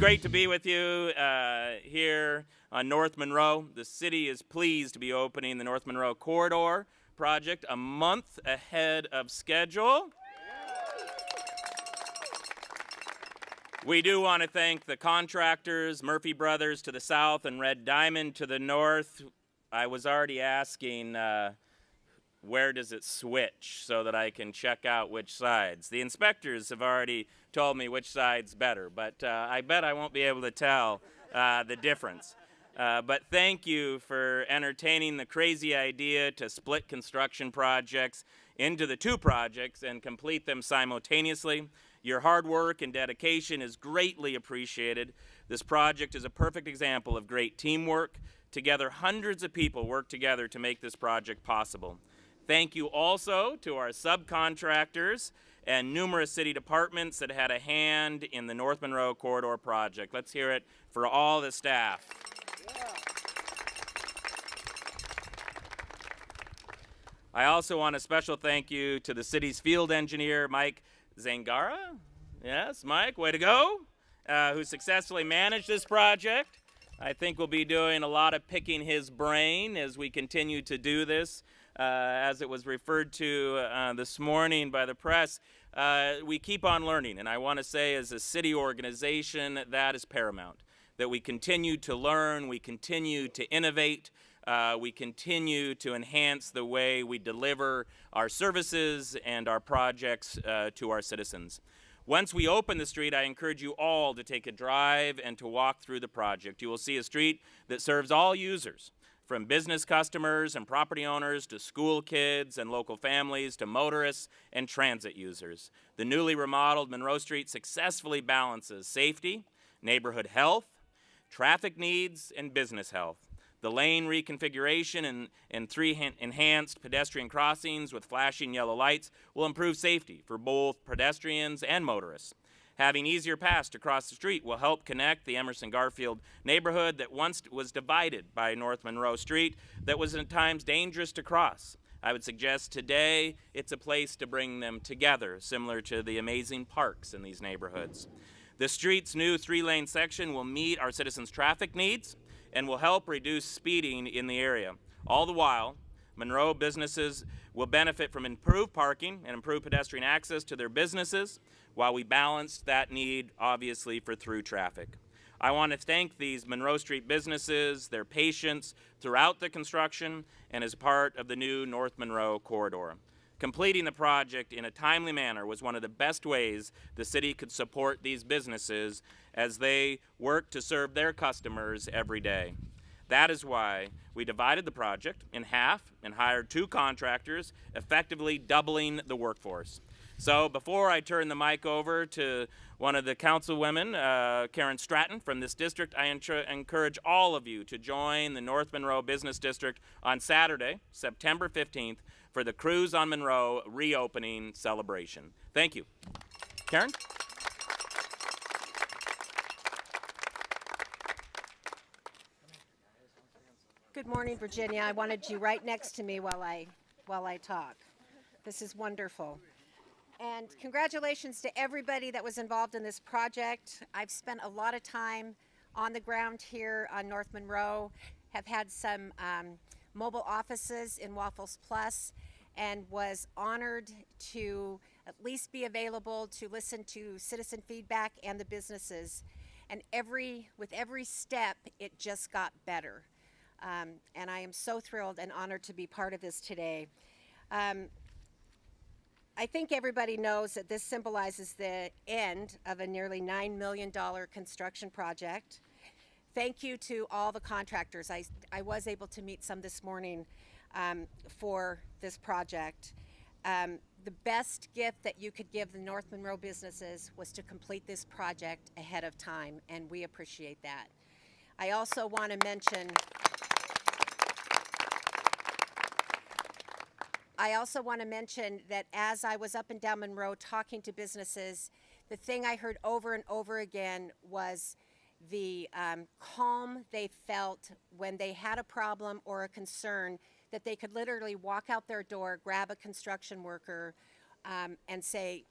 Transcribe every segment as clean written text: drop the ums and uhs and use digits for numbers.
great to be with you here on North Monroe. The city is pleased to be opening the North Monroe Corridor project a month ahead of schedule. We do want to thank the contractors, Murphy Brothers to the south and Red Diamond to the north. I was already asking where does it switch so that I can check out which sides. The inspectors have already told me which side's better, but I bet I won't be able to tell the difference. But thank you for entertaining the crazy idea to split construction projects into the two projects and complete them simultaneously. Your hard work and dedication is greatly appreciated. This project is a perfect example of great teamwork. Together, hundreds of people work together to make this project possible. Thank you also to our subcontractors and numerous city departments that had a hand in the North Monroe Corridor project. Let's hear it for all the staff. I also want a special thank you to the city's field engineer, Mike Zangara. Yes, Mike, way to go, who successfully managed this project. I think we'll be doing a lot of picking his brain as we continue to do this. As it was referred to this morning by the press, we keep on learning, and I want to say as a city organization that is paramount, that we continue to learn, we continue to innovate, we continue to enhance the way we deliver our services and our projects to our citizens. Once we open the street, I encourage you all to take a drive and to walk through the project. You will see a street that serves all users, from business customers and property owners to school kids and local families to motorists and transit users. The newly remodeled Monroe Street successfully balances safety, neighborhood health, traffic needs, and business health. The lane reconfiguration and three enhanced pedestrian crossings with flashing yellow lights will improve safety for both pedestrians and motorists. Having easier paths to cross the street will help connect the Emerson Garfield neighborhood that once was divided by North Monroe Street that was at times dangerous to cross. I would suggest today it's a place to bring them together, similar to the amazing parks in these neighborhoods. The street's new 3-lane section will meet our citizens' traffic needs and will help reduce speeding in the area. All the while, Monroe businesses will benefit from improved parking and improved pedestrian access to their businesses, while we balance that need, obviously, for through traffic. I want to thank these Monroe Street businesses, their patience throughout the construction, and as part of the new North Monroe Corridor. Completing the project in a timely manner was one of the best ways the city could support these businesses as they work to serve their customers every day. That is why we divided the project in half and hired 2 contractors, effectively doubling the workforce. So before I turn the mic over to one of the councilwomen, Karen Stratton from this district, I encourage all of you to join the North Monroe Business District on Saturday, September 15th, for the Cruise on Monroe reopening celebration. Thank you. Karen? Good morning, Virginia. I wanted you right next to me while I talk. This is wonderful. And congratulations to everybody that was involved in this project. I've spent a lot of time on the ground here on North Monroe, have had some mobile offices in Waffles Plus, and was honored to at least be available to listen to citizen feedback and the businesses. And with every step, it just got better. And I am so thrilled and honored to be part of this today. I think everybody knows that this symbolizes the end of a nearly $9 million construction project. Thank you to all the contractors. I was able to meet some this morning for this project. The best gift that you could give the North Monroe businesses was to complete this project ahead of time, and we appreciate that. I also want to mention that as I was up and down Monroe talking to businesses, the thing I heard over and over again was the calm they felt when they had a problem or a concern, that they could literally walk out their door, grab a construction worker, and say,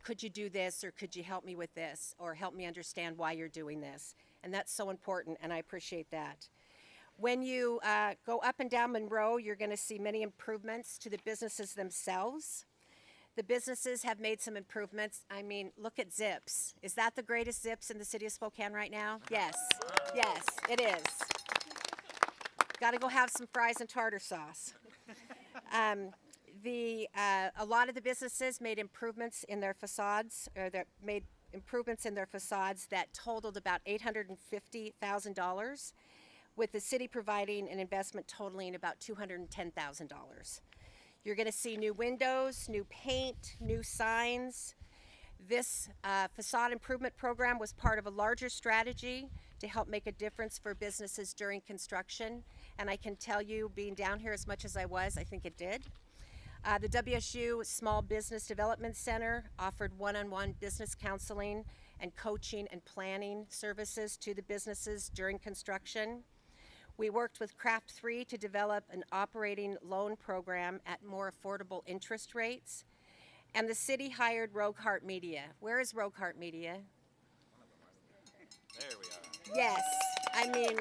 could you do this, or could you help me with this, or help me understand why you're doing this? And that's so important, and I appreciate that. When you go up and down Monroe, you're going to see many improvements to the businesses themselves. The businesses have made some improvements. I mean, look at Zips. Is that the greatest Zips in the city of Spokane right now? Yes. Yes, it is. Got to go have some fries and tartar sauce. A lot of the businesses made improvements in their facades, or that made improvements in their facades that totaled about $850,000, with the city providing an investment totaling about $210,000. You're going to see new windows, new paint, new signs. This facade improvement program was part of a larger strategy to help make a difference for businesses during construction. And I can tell you, being down here as much as I was, I think it did. The WSU Small Business Development Center offered one-on-one business counseling and coaching and planning services to the businesses during construction. We worked with Craft 3 to develop an operating loan program at more affordable interest rates. And the city hired Rogue Heart Media. Where is Rogue Heart Media? There we are. Yes, I mean,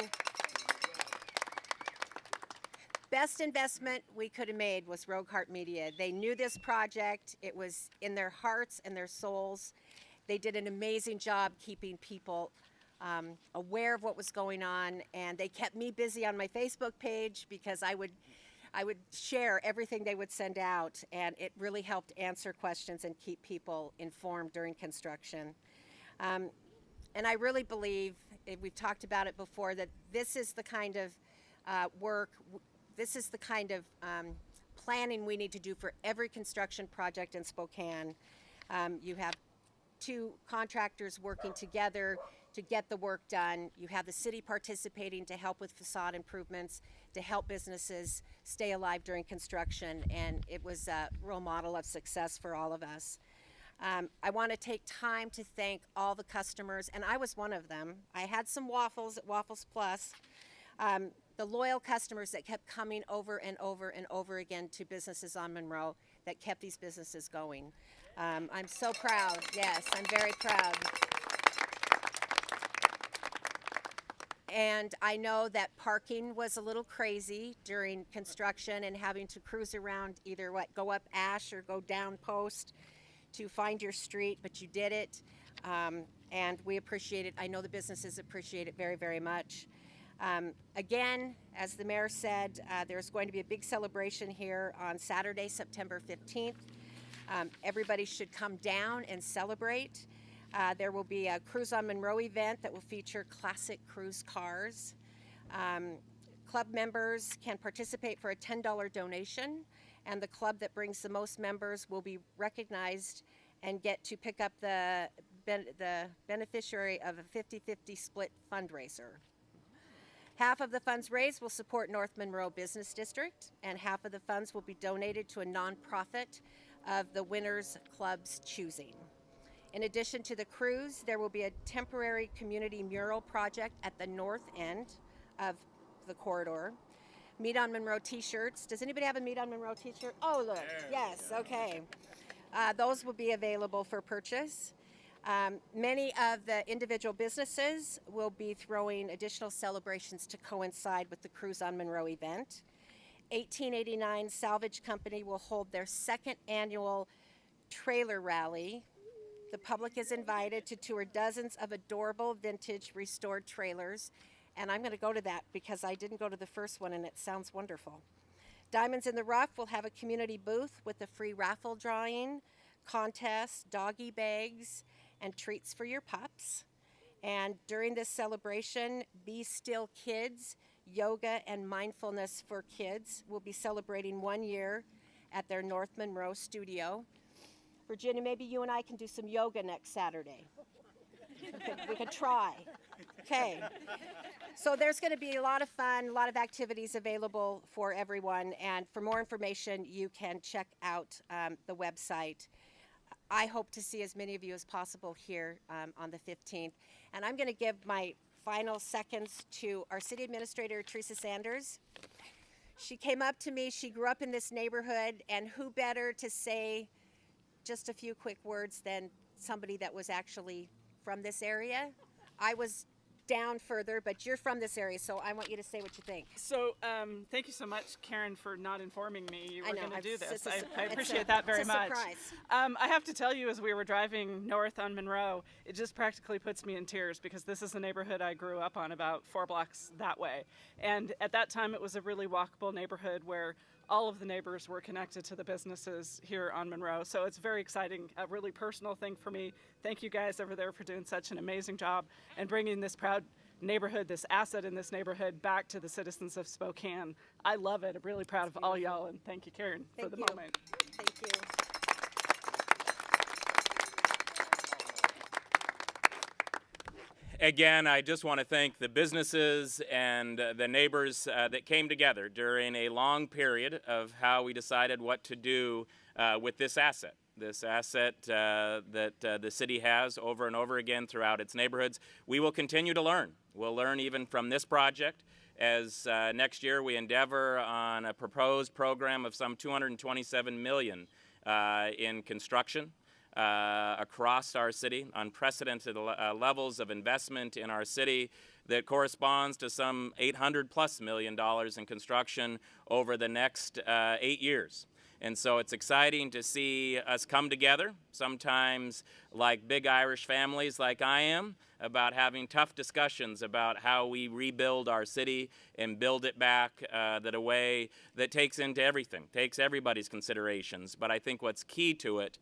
best investment we could have made was Rogue Heart Media. They knew this project. It was in their hearts and their souls. They did an amazing job keeping people aware of what was going on, and they kept me busy on my Facebook page because I would share everything they would send out, and it really helped answer questions and keep people informed during construction. And I really believe, we've talked about it before, that this is the kind of work, this is the kind of planning we need to do for every construction project in Spokane. You have two contractors working together to get the work done. You have the city participating to help with facade improvements, to help businesses stay alive during construction, and it was a real model of success for all of us. I want to take time to thank all the customers, and I was one of them. I had some waffles at Waffles Plus. The loyal customers that kept coming over and over and over again to businesses on Monroe that kept these businesses going. I'm so proud. Yes, I'm very proud. And I know that parking was a little crazy during construction and having to cruise around, either go up Ash or go down Post to find your street, but you did it. And we appreciate it. I know the businesses appreciate it very, very much. Again, as the mayor said, there's going to be a big celebration here on Saturday, September 15th. Everybody should come down and celebrate. There will be a Cruise on Monroe event that will feature classic cruise cars. Club members can participate for a $10 donation, and the club that brings the most members will be recognized and get to pick up the beneficiary of a 50-50 split fundraiser. Half of the funds raised will support North Monroe Business District, and half of the funds will be donated to a nonprofit of the winners' club's choosing. In addition to the cruise, there will be a temporary community mural project at the north end of the corridor. Meet on Monroe t-shirts. Does anybody have a Meet on Monroe t-shirt? Oh, look. Yes, okay. Those will be available for purchase. Many of the individual businesses will be throwing additional celebrations to coincide with the Cruise on Monroe event. 1889 Salvage Company will hold their second annual trailer rally. The public is invited to tour dozens of adorable vintage restored trailers, and I'm going to go to that because I didn't go to the first one and it sounds wonderful. Diamonds in the Rough will have a community booth with a free raffle drawing, contest, doggy bags, and treats for your pups. And during this celebration, Be Still Kids, Yoga and Mindfulness for Kids will be celebrating 1 year at their North Monroe studio. Virginia, maybe you and I can do some yoga next Saturday. We could try. Okay. So there's going to be a lot of fun, a lot of activities available for everyone. And for more information, you can check out the website. I hope to see as many of you as possible here on the 15th. And I'm going to give my final seconds to our city administrator, Teresa Sanders. She came up to me. She grew up in this neighborhood. And who better to say just a few quick words than somebody that was actually from this area. I was down further, but you're from this area, so I want you to say what you think. So thank you so much, Karen, for not informing me you were going to do this. It's I it's appreciate that very it's a much. surprise. I have to tell you, as we were driving north on Monroe, it just practically puts me in tears because this is the neighborhood I grew up on, about 4 blocks that way. And at that time, it was a really walkable neighborhood where all of the neighbors were connected to the businesses here on Monroe. So it's very exciting, a really personal thing for me. Thank you guys over there for doing such an amazing job and bringing this proud neighborhood, this asset in this neighborhood, back to the citizens of Spokane. I love it. I'm really proud of all y'all, and thank you, Karen, for the moment. Thank you. Again, I just want to thank the businesses and the neighbors that came together during a long period of how we decided what to do with this asset. This asset that the city has over and over again throughout its neighborhoods. We will continue to learn. We'll learn even from this project as next year we endeavor on a proposed program of some $227 million in construction across our city, unprecedented levels of investment in our city that corresponds to some $800+ million in construction over the next 8 years. And so it's exciting to see us come together, sometimes like big Irish families like I am, about having tough discussions about how we rebuild our city and build it back that a way that takes into everything, takes everybody's considerations. But I think what's key to it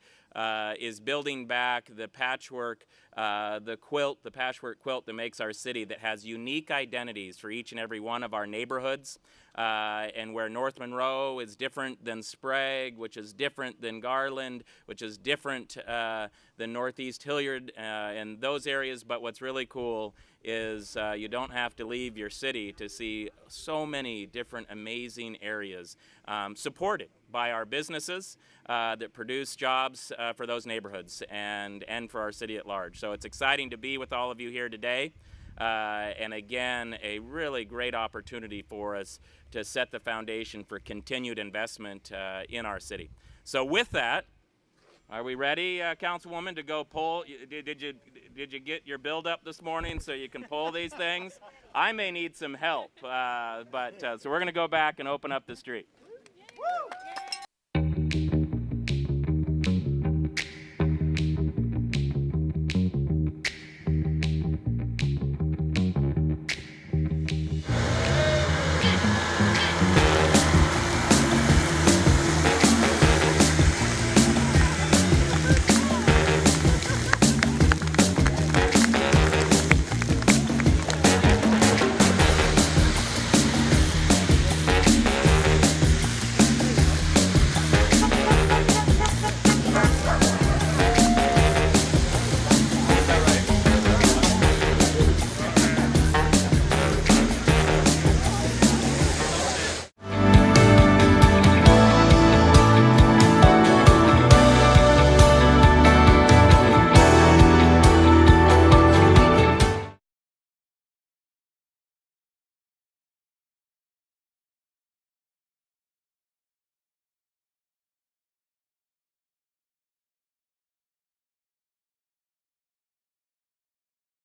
is building back the patchwork, the patchwork quilt that makes our city, that has unique identities for each and every one of our neighborhoods. And where North Monroe is different than Sprague, which is different than Garland, which is different than Northeast Hilliard and those areas. But what's really cool is you don't have to leave your city to see so many different amazing areas supported by our businesses that produce jobs for those neighborhoods and for our city at large. So it's exciting to be with all of you here today. And again, a really great opportunity for us to set the foundation for continued investment in our city. So with that, are we ready, Councilwoman, to go poll? Did you get your build up this morning so you can poll these things? I may need some help, so we're going to go back and open up the street.